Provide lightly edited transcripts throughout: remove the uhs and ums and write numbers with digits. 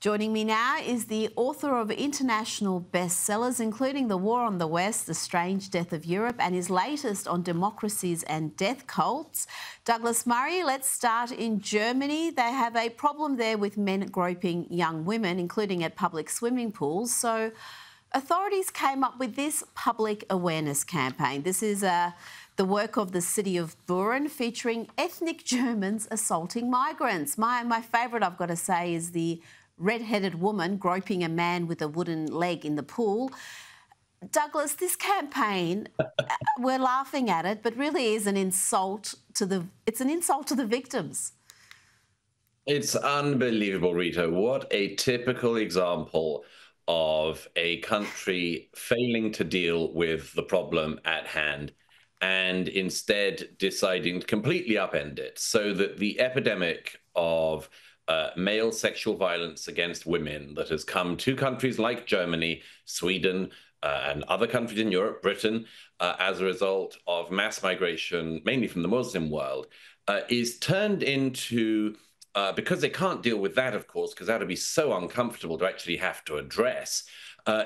Joining me now is the author of international bestsellers, including The War on the West, The Strange Death of Europe, and his latest on democracies and death cults. Douglas Murray, let's start in Germany. They have a problem there with men groping young women, including at public swimming pools. So authorities came up with this public awareness campaign. This is the work of the city of Buren, featuring ethnic Germans assaulting migrants. My favourite, I've got to say, is the red-headed woman groping a man with a wooden leg in the pool. Douglas, this campaign, we're laughing at it, but really is an insult to the victims. It's unbelievable, Rita. What a typical example of a country failing to deal with the problem at hand and instead deciding to completely upend it, so that the epidemic of male sexual violence against women that has come to countries like Germany, Sweden, and other countries in Europe, Britain, as a result of mass migration, mainly from the Muslim world, is turned into, because they can't deal with that, of course, because that would be so uncomfortable to actually have to address,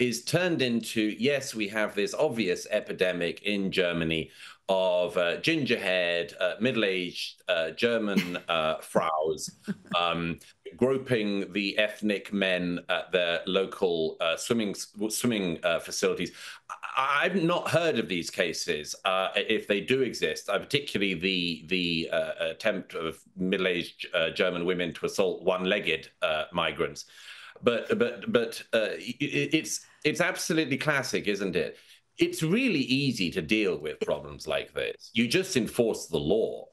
is turned into, yes, we have this obvious epidemic in Germany of ginger-haired, middle-aged German fraus groping the ethnic men at their local swimming facilities. I've not heard of these cases, if they do exist, particularly the attempt of middle-aged German women to assault one-legged migrants. But it's absolutely classic, isn't it? It's really easy to deal with problems like this. You just enforce the law,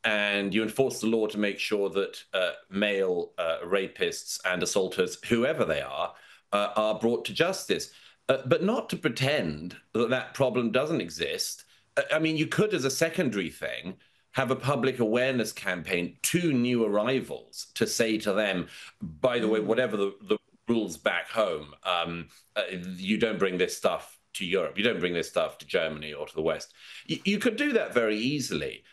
and you enforce the law to make sure that male rapists and assaulters, whoever they are brought to justice. But not to pretend that that problem doesn't exist. I mean, you could, as a secondary thing, have a public awareness campaign to new arrivals to say to them, by the way, whatever the rules back home, you don't bring this stuff to Europe. You don't bring this stuff to Germany or to the West. You could do that very easily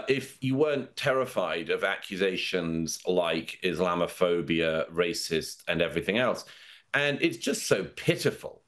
if you weren't terrified of accusations like Islamophobia, racist, and everything else. And it's just so pitiful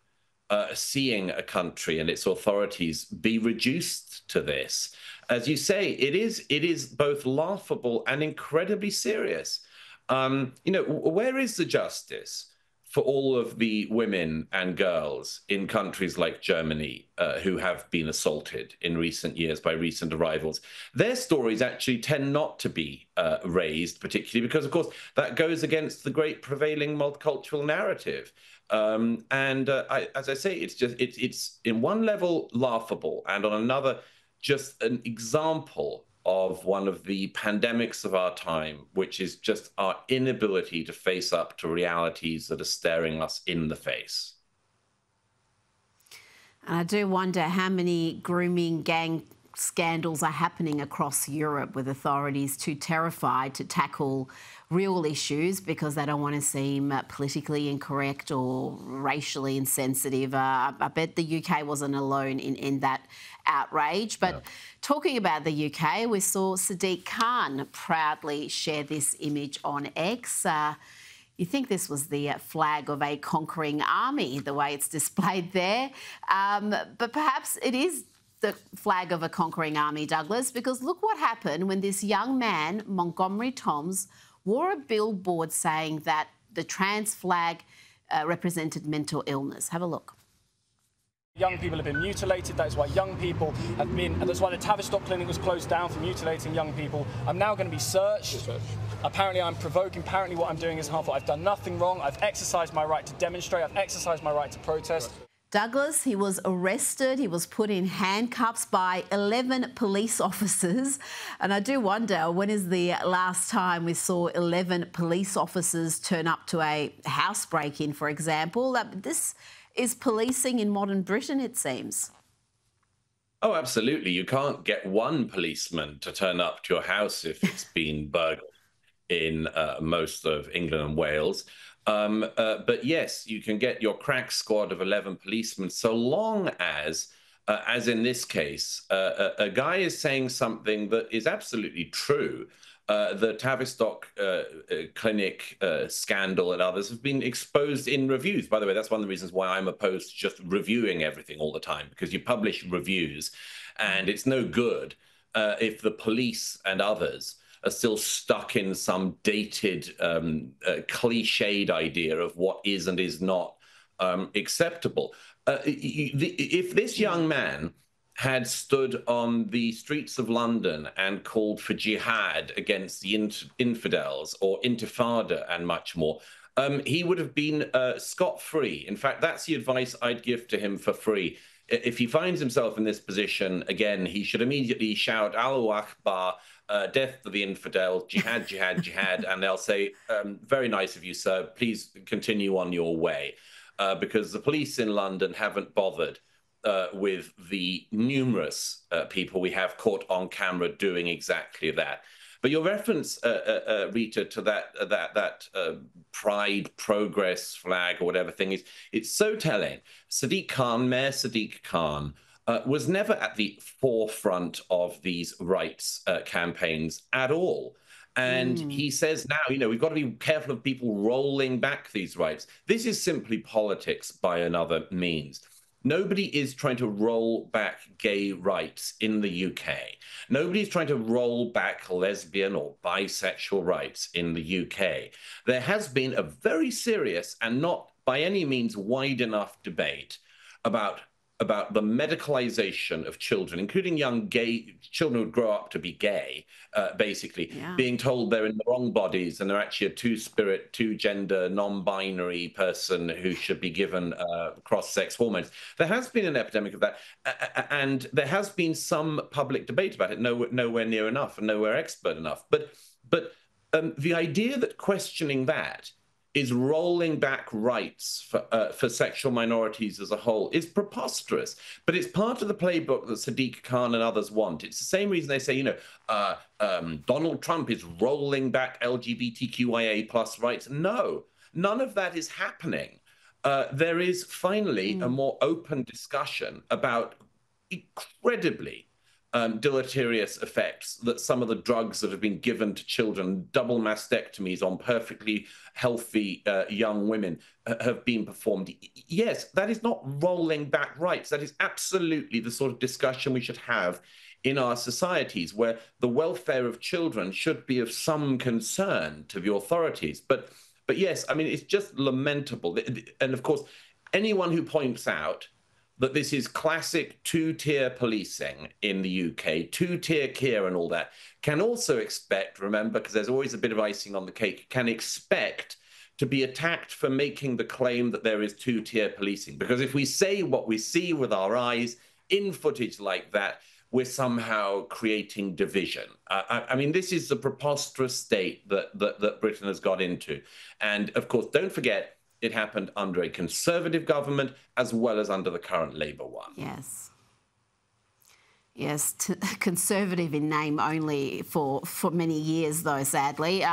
seeing a country and its authorities be reduced to this. As you say, it is both laughable and incredibly serious. Where is the justice for all of the women and girls in countries like Germany who have been assaulted in recent years by recent arrivals? Their stories actually tend not to be raised, particularly because, of course, that goes against the great prevailing multicultural narrative. As I say, it's in one level laughable, and on another, just an example of one of the pandemics of our time, which is just our inability to face up to realities that are staring us in the face. And I do wonder how many grooming gang scandals are happening across Europe, with authorities too terrified to tackle real issues because they don't want to seem politically incorrect or racially insensitive. I bet the UK wasn't alone in that outrage. But talking about the UK, we saw Sadiq Khan proudly share this image on X. You think this was the flag of a conquering army, the way it's displayed there. But perhaps it is the flag of a conquering army, Douglas, because look what happened when this young man, Montgomery Toms, wore a billboard saying that the trans flag represented mental illness. Have a look. Young people have been mutilated. That is why young people have been, and that's why the Tavistock clinic was closed down for mutilating young people. I'm now going to be searched. Apparently I'm provoking. Apparently what I'm doing is harmful. I've done nothing wrong. I've exercised my right to demonstrate. I've exercised my right to protest. Douglas, he was arrested. He was put in handcuffs by 11 police officers. And I do wonder, when is the last time we saw 11 police officers turn up to a house break-in, for example? This is policing in modern Britain, it seems. Oh, absolutely. You can't get one policeman to turn up to your house if it's been burgled in most of England and Wales. But yes, you can get your crack squad of 11 policemen, so long as in this case, a guy is saying something that is absolutely true, The Tavistock clinic scandal and others have been exposed in reviews. By the way, that's one of the reasons why I'm opposed to just reviewing everything all the time, because you publish reviews and it's no good if the police and others are still stuck in some dated, cliched idea of what is and is not acceptable. If this young man had stood on the streets of London and called for jihad against the infidels or intifada and much more, he would have been scot-free. In fact, that's the advice I'd give to him for free. If he finds himself in this position again, he should immediately shout, Allahu Akbar, death to the infidel, jihad, jihad, jihad, and they'll say, very nice of you, sir, please continue on your way. Because the police in London haven't bothered with the numerous people we have caught on camera doing exactly that. But your reference, Rita, to that pride progress flag or whatever thing is, it's so telling. Sadiq Khan, Mayor Sadiq Khan, was never at the forefront of these rights campaigns at all. And he says now, we've got to be careful of people rolling back these rights. This is simply politics by another means. Nobody is trying to roll back gay rights in the UK. Nobody's trying to roll back lesbian or bisexual rights in the UK. There has been a very serious and not by any means wide enough debate about the medicalization of children, including young gay children who grow up to be gay, basically, being told they're in the wrong bodies and they're actually a two-spirit, two-gender, non-binary person who should be given cross-sex hormones. There has been an epidemic of that, and there has been some public debate about it, nowhere near enough and nowhere expert enough. But the idea that questioning that is rolling back rights for sexual minorities as a whole is preposterous. But it's part of the playbook that Sadiq Khan and others want. It's the same reason they say, Donald Trump is rolling back LGBTQIA plus rights. No, none of that is happening. There is finally a more open discussion about incredibly deleterious effects that some of the drugs that have been given to children, double mastectomies on perfectly healthy young women, have been performed. Yes, that is not rolling back rights. That is absolutely the sort of discussion we should have in our societies, where the welfare of children should be of some concern to the authorities. But yes, I mean, it's just lamentable. And of course, anyone who points out that this is classic two-tier policing in the UK, two-tier care and all that, can also expect, remember, because there's always a bit of icing on the cake, can expect to be attacked for making the claim that there is two-tier policing. Because if we say what we see with our eyes in footage like that, we're somehow creating division. I mean, this is the preposterous state that Britain has got into. And of course, don't forget, it happened under a Conservative government as well as under the current Labour one. Yes. Yes, Conservative in name only for many years, though, sadly.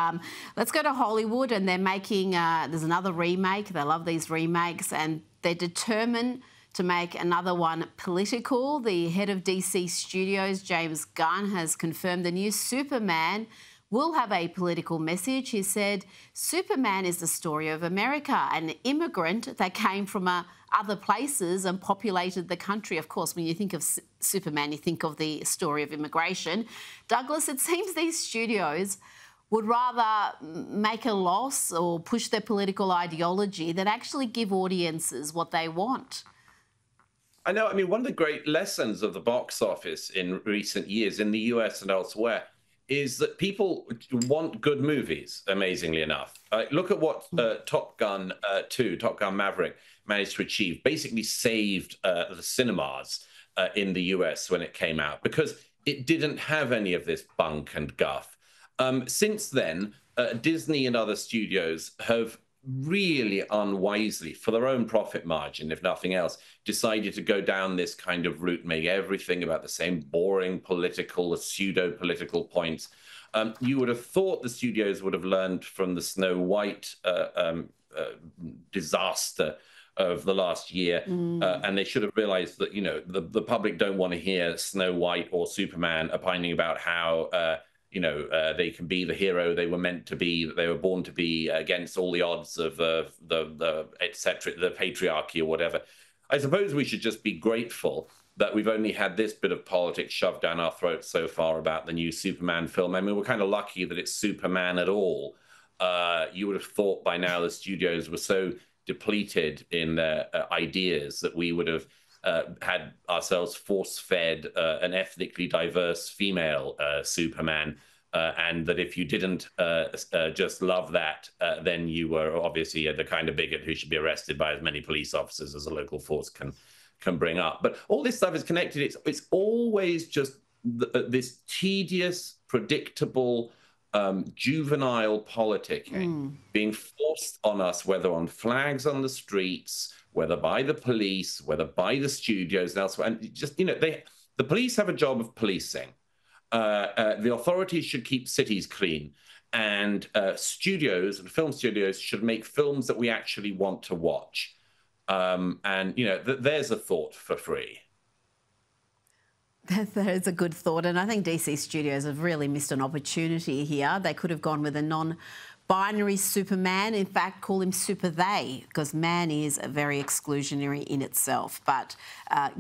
Let's go to Hollywood, and they're making, there's another remake. They love these remakes, and they're determined to make another one political. The head of DC Studios, James Gunn, has confirmed the new Superman will have a political message. He said, Superman is the story of America, an immigrant that came from other places and populated the country. Of course, when you think of Superman, you think of the story of immigration. Douglas, it seems these studios would rather make a loss or push their political ideology than actually give audiences what they want. I know. I mean, one of the great lessons of the box office in recent years in the US and elsewhere is that people want good movies, amazingly enough. Look at what Top Gun 2, Top Gun Maverick, managed to achieve. Basically saved the cinemas in the US when it came out, because it didn't have any of this bunk and guff. Since then, Disney and other studios have really unwisely, for their own profit margin, if nothing else, decided to go down this kind of route, make everything about the same boring political, pseudo-political points. You would have thought the studios would have learned from the Snow White disaster of the last year, and they should have realized that, the public don't want to hear Snow White or Superman opining about how they can be the hero they were meant to be, that they were born to be, against all the odds of the etc., the patriarchy or whatever. I suppose we should just be grateful that we've only had this bit of politics shoved down our throats so far about the new Superman film. I mean, we're kind of lucky that it's Superman at all. You would have thought by now the studios were so depleted in their ideas that we would have had ourselves force-fed an ethnically diverse female Superman, and that if you didn't just love that, then you were obviously the kind of bigot who should be arrested by as many police officers as a local force can bring up. But all this stuff is connected. It's always just this tedious, predictable, juvenile politicking being forced on us, whether on flags on the streets, whether by the police, whether by the studios and elsewhere. And just, the police have a job of policing. The authorities should keep cities clean. And studios and film studios should make films that we actually want to watch. There's a thought for free. That is a good thought, and I think DC Studios have really missed an opportunity here. They could have gone with a non-binary Superman, in fact, call him Super They, because man is very exclusionary in itself. But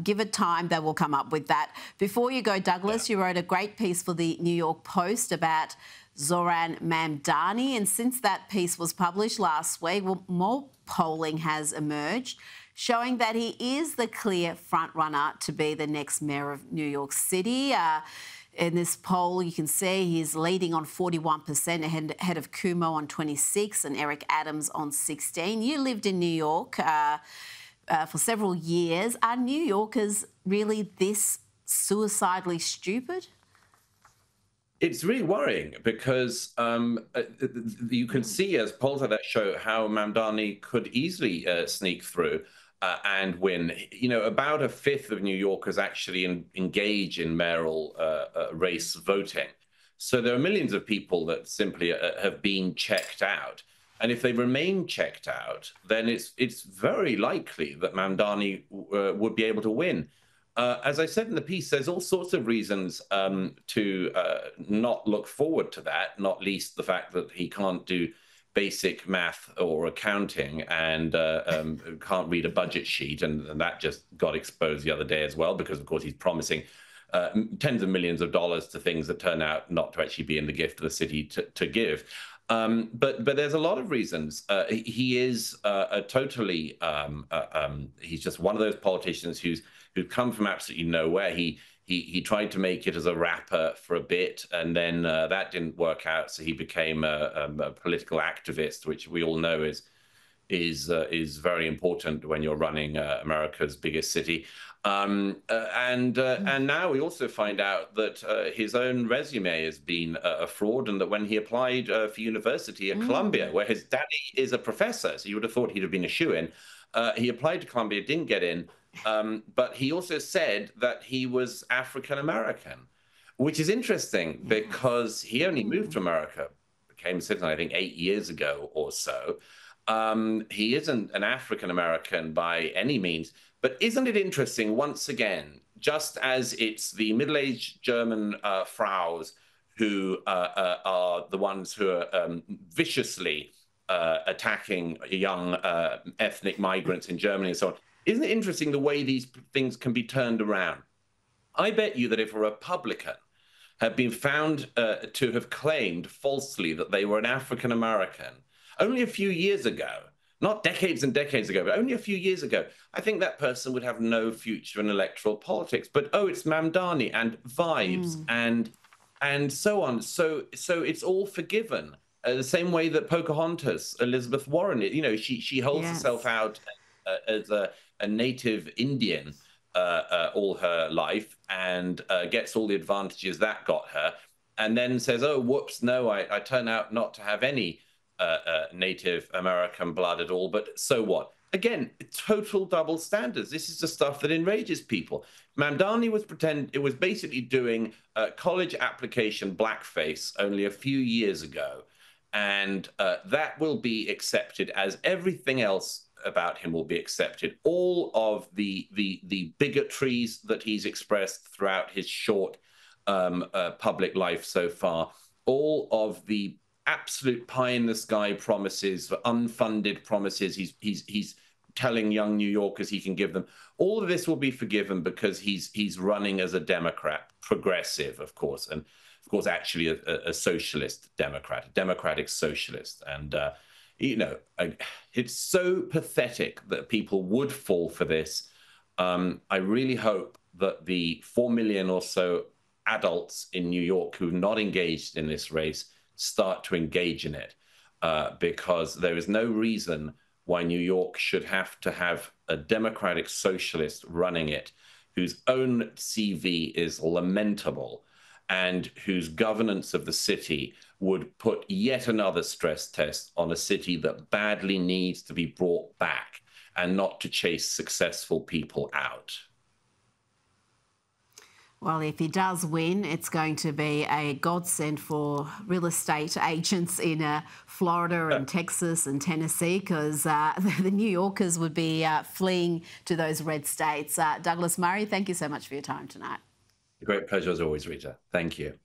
give it time, they will come up with that. Before you go, Douglas, you wrote a great piece for the New York Post about Zoran Mamdani, and since that piece was published last week, more polling has emerged showing that he is the clear front-runner to be the next mayor of New York City. In this poll, you can see he's leading on 41%, ahead of Cuomo on 26% and Eric Adams on 16%. You lived in New York for several years. Are New Yorkers really this suicidally stupid? It's really worrying because you can see, as polls like that show, how Mamdani could easily sneak through and win. About a fifth of New Yorkers actually engage in mayoral race voting. So there are millions of people that simply have been checked out. And if they remain checked out, then it's very likely that Mamdani would be able to win. As I said in the piece, there's all sorts of reasons to not look forward to that, not least the fact that he can't do basic math or accounting and can't read a budget sheet. And that just got exposed the other day as well, because, of course, he's promising tens of millions of dollars to things that turn out not to actually be in the gift of the city to give. But there's a lot of reasons. He is he's just one of those politicians who's come from absolutely nowhere. He tried to make it as a rapper for a bit, and then that didn't work out. So he became a political activist, which we all know is very important when you're running America's biggest city. And now we also find out that his own resume has been a fraud, and that when he applied for university at Columbia, where his daddy is a professor, so you would have thought he'd have been a shoo-in, he applied to Columbia, didn't get in. But he also said that he was African-American, which is interesting because he only moved to America, became a citizen, I think, 8 years ago or so. He isn't an African-American by any means. But isn't it interesting, once again, just as it's the middle-aged German fraus who are the ones who are viciously attacking young ethnic migrants in Germany and so on, isn't it interesting the way these things can be turned around? I bet you that if a Republican had been found to have claimed falsely that they were an African-American only a few years ago, not decades and decades ago, but only a few years ago, I think that person would have no future in electoral politics. But, oh, it's Mamdani and vibes and so on. So it's all forgiven. The same way that Pocahontas, Elizabeth Warren, she holds herself out as a native Indian all her life and gets all the advantages that got her, and then says, oh, whoops, no, I turn out not to have any Native American blood at all, but so what? Again, total double standards. This is the stuff that enrages people. Mamdani was basically doing college application blackface only a few years ago, and that will be accepted as everything else about him will be accepted. All of the bigotries that he's expressed throughout his short public life so far, all of the absolute pie-in-the-sky promises, unfunded promises he's telling young New Yorkers he can give them, all of this will be forgiven because he's running as a Democrat, progressive, of course, and of course actually a socialist Democrat, a democratic socialist. And you know, it's so pathetic that people would fall for this. I really hope that the 4 million or so adults in New York who've not engaged in this race start to engage in it, because there is no reason why New York should have to have a democratic socialist running it, whose own CV is lamentable and whose governance of the city would put yet another stress test on a city that badly needs to be brought back and not to chase successful people out. Well, if he does win, it's going to be a godsend for real estate agents in Florida and Texas and Tennessee, because the New Yorkers would be fleeing to those red states. Douglas Murray, thank you so much for your time tonight. A great pleasure as always, Rita. Thank you.